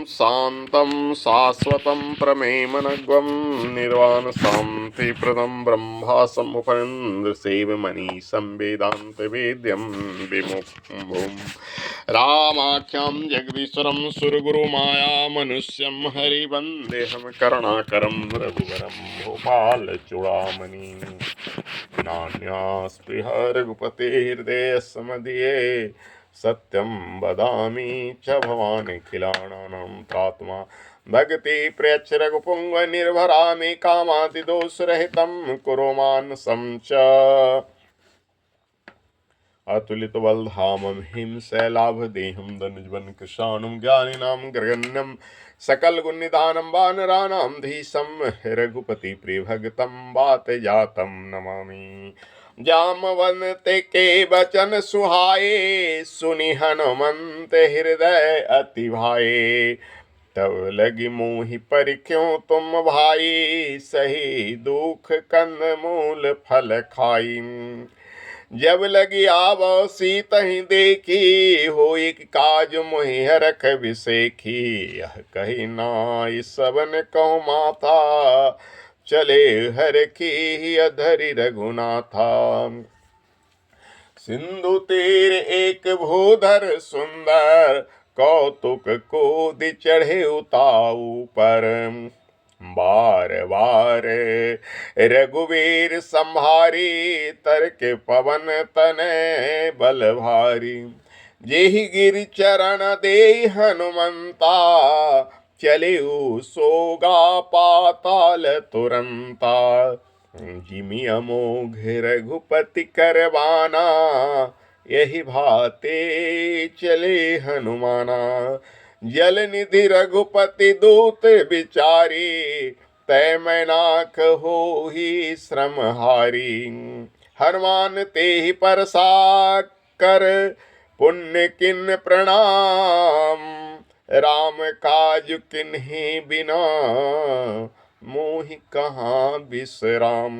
शान्तं शाश्वतं प्रमेमनग्वं निर्वाणशान्तिप्रदं ब्रह्मासमुपनिन्द्रसेवमनीशं वेदान्तवेद्यं विमुक्तम् रामाख्यं जगदीश्वरं सुरगुरुमायामनुष्यं हरिवन्देहं करुणाकरं रघुवरं भूपालचूडामणि नान्यास्पृह रघुपते हृदयसमधिये सत्यं वदामि च भवानखिलाणां त्रात्मा भक्ति प्रयच्छ रघुपुंग निर्भरामि कामादिदोषरहितं कुरु मानसं च अतुलितबलधामं हिंसैलाभदेहं धनुजवन् कृशानं ज्ञानिनां ग्रगण्यं सकलगुणनिधानं वानराणां धीशं रघुपतिप्रियभक्तं वातजातं नमामि जामवंत के वचन सुहाए सुनि हनुमंत हृदय अति भाए तब लगी मोहि परिख्यों तुम भाई सही दुख कंद मूल फल खाई जब लगी आवो सीत ही देखी हो एक काज मोहि हरख विसेखी यह कही नाई सबन कहूँ माता चले हर की अधरि रघुनाथा सिंधु तीर एक भूधर सुंदर कौतुक कोद चढ़े उताऊ पर बार बार रघुवीर संहारी तर्क पवन तने बल भारी जेहि गिर चरण दे हनुमंता चले सोगा पाताल तुरंता जिमि अमोघ रघुपति करवाना यही भाते चले हनुमाना जल निधि रघुपति दूत बिचारी तय मैनाक हो ही श्रम हारी हनुमान ते ही परसा कर पुण्य किन प्रणाम राम काज किन्हीं बिना मोहि कहाँ विश्राम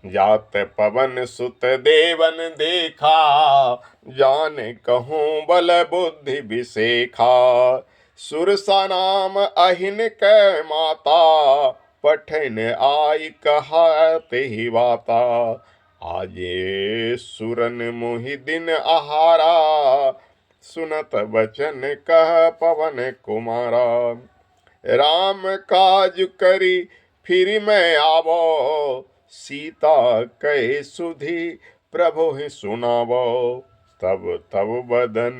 जात पवन सुत देवन देखा जान कहूँ बल बुद्धि विसेखा सुरसा नाम अहिन कै माता पठन आई कहते ही वाता आजे सुरन मोहि दिन आहारा सुनत बचन कह पवन कुमारा राम काज करी फिर मैं आवो सीता कहे सुधी प्रभु ही सुनावो तब तब बदन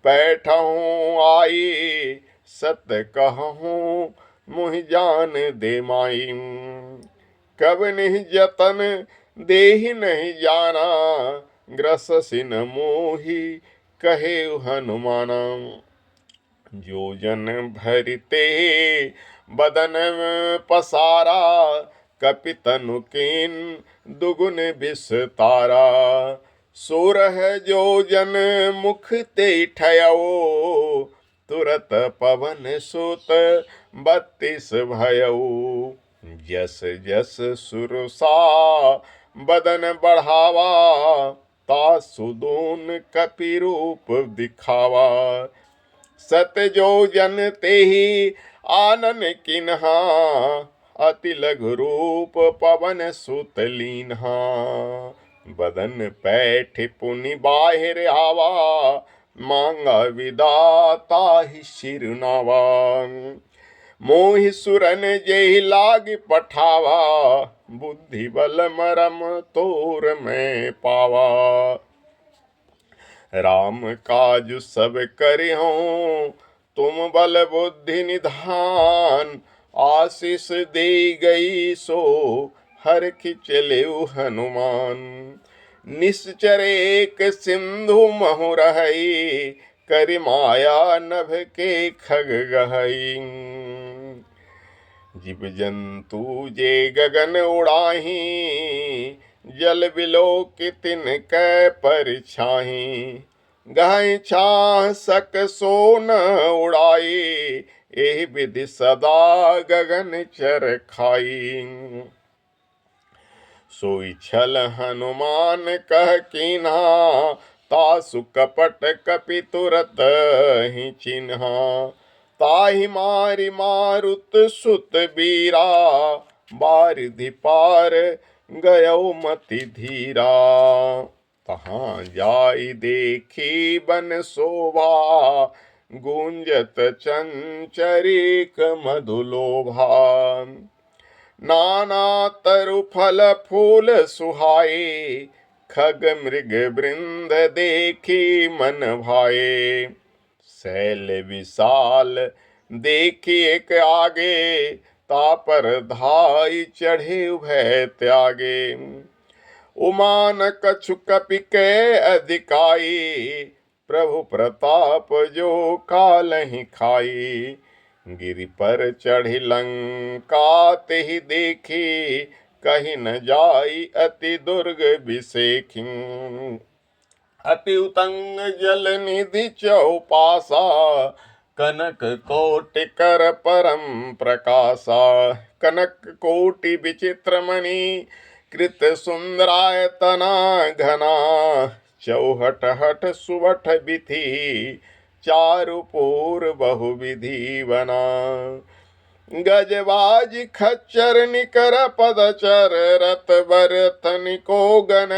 पैठहूँ आई सत्य कहूँ मुहि जान दे माई कब नहीं जतन देहि नहीं जाना ग्रस सिन मोहि कहे हनुमाना जो जन भरते बदन पसारा कपितनु कीन दुगुन विस्तारा सोरह जो जन मुख ते ठयऊ तुरत पवन सुत 32 भयऊ जस जस सुरसा बदन बढ़ावा ता सुदून कपि रूप दिखावा सत जो जन ते ही आनन किन्हा अति लघु रूप पवन सुत लीन्हा बदन पैठ पुनि बाहिर आवा मांगा विदाता ही शिरनावा मोहि सुरन जेहि लाग पठावा बुद्धि बल मरम तोर में पावा राम काज सब करिहो तुम बल बुद्धि निधान आशीष दे गई सो हर खिचले हनुमान निश्चर एक सिंधु महु रहई करि माया नभ के खग गहई जीव जंतु जे गगन उड़ाही जल बिलो कितिन कै परछाही गहै छाह सक सोन उड़ाई एहि विधि सदा गगन चर खाई सोई छल हनुमान कह कीन्हा तासु कपट कपि तुरत ही चिन्हा। ताहि मारि मारुत सुत बीरा, बारिधि पार गयो मति धीरा। तहाँ जाई देखी बन शोभा, गूंजत चंचरिक मधुलोभा। नाना तरु फल फूल सुहाए, खग मृग वृंद देखी मन भाए। शैल विशाल देखी एक आगे, तापर धाई चढ़े भय त्यागे। उमान कछु कपि के अधिकाई, प्रभु प्रताप जो कालहि खाई। गिरि पर चढ़ी लंका तेहि देखी, कहीं न जाई अति दुर्ग बिसेखी। अति उतंग जल निधि चौपासा, कनक कोटि कर परम प्रकाशा। कनक कोटि विचित्र मणि, कृत सुंदरायतना घना। चौहट हट सुवठ बिथि, चारु पूर बहुविधि बना। गजबाज खच्चर निकर पदचर, रत बर तनिको गन।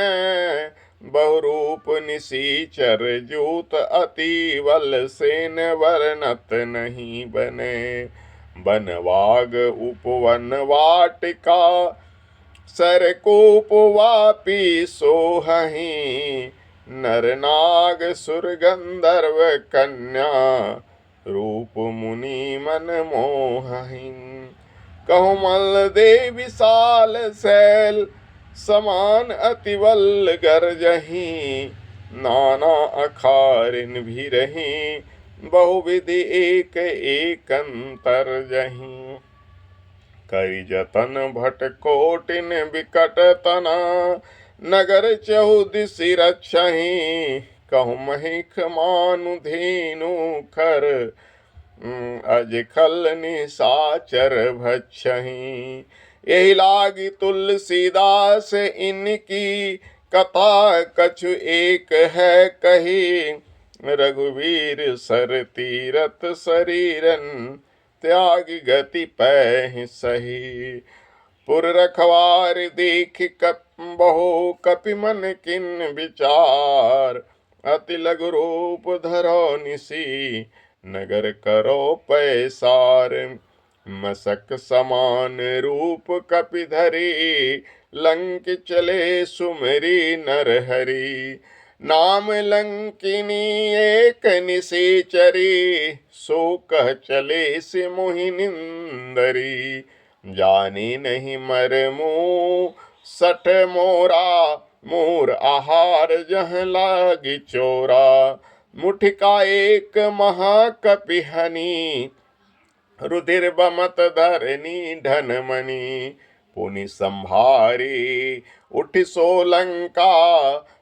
बहुरूप निसीचर जूत अति बल, सेन वर्णत नहीं बने। बनवाग उपवन वाटिका, सरकूप वापी सोहहि। नर नाग सुर गंधर्व कन्या, रूप मुनि मन मोहहि। कहु मल दे विशाल शैल, समान अति बल गरजहि। नाना अखारिन भी रही, बहुविधि एक एकंतर जहीं। करि जतन भट कोटिन विकट तना, नगर चहुदिसि रक्षहि। कहु महिख मानु धेनु खर, अजखल निशाचर भक्षहि। यही लागी तुलसीदास इनकी, कथा कछु एक है कही। रघुवीर सर तीरथ शरीरन, त्यागी गति पैहि सही। पुर रखवार देख कप बहु कपि मन किन विचार। अति लघु रूप धरो निसी, नगर करो पैसार। मसक समान रूप कपि धरी, लंक चले सुमरी नर हरि। नाम लंकिनी एक निशाचरी, सो कह चले से मोहि निंदरी। जानी नहीं मर मुँह सठ मोरा, मोर आहार जह लागी चोरा। मुठिका एक महाकपि हनी, रुधिर बमत धरनी धनमणि। पुनि संभारी उठ सोलंका,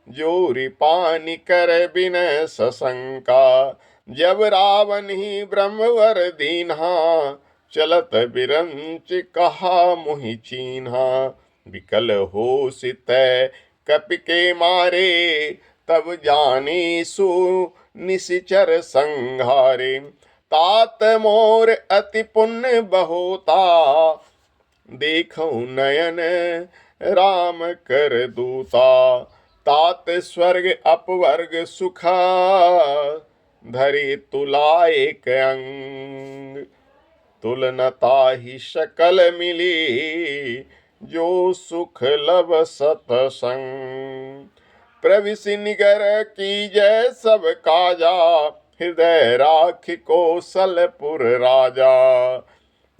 जोरी पानी कर बिन सशंका। जब रावण ही ब्रह्मवर दीन्हा, चलत बिरंच कहा मुहि चीन्हा। विकल हो सित कपि के मारे, तब जानी सु निशिचर संहारे। तात मोर अति पुण्य बहुता, देखो नयन राम कर दूता। तात स्वर्ग अपवर्ग सुखा, धरि तुला एक अंग। तुलनता ही शकल मिली, जो सुख लब सतसंग। प्रविशि निगर की जय सब काजा, हृदय राखि कौशलपुर राजा।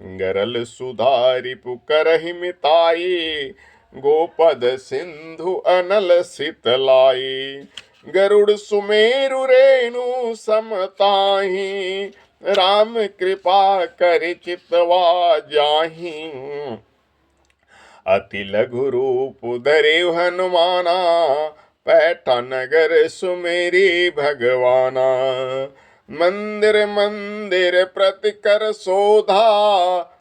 गरल सुधारि पुकरहि मिताई, गोपद सिंधु अनल सितलाई। गरुड़ सुमेरु रेणु समताहि, राम कृपा कर चितवा जाहि। अति लघु रूप धरे हनुमाना, पैठा नगर सुमेरी भगवाना। मंदिर मंदिर प्रति कर शोधा,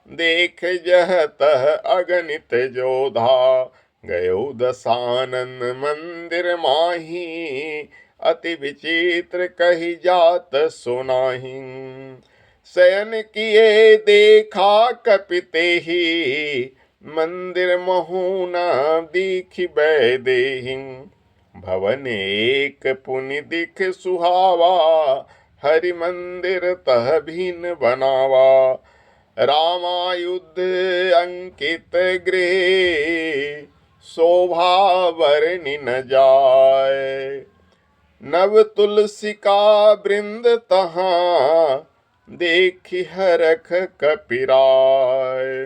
देख जह तह अगणित जोधा। गयो दसानन मंदिर माही, अति विचित्र कही जात सुनाहि। शयन किए देखा कपिते ही, मंदिर महु न दीखि बैदेहि। भवन एक पुनि दिख सुहावा, हरि मंदिर तह भीन बनावा। रामायुध अंकित गृह, शोभा वर्णि न जाय। नव तुलसी का वृंद तहाँ, देखि हरख कपिराय।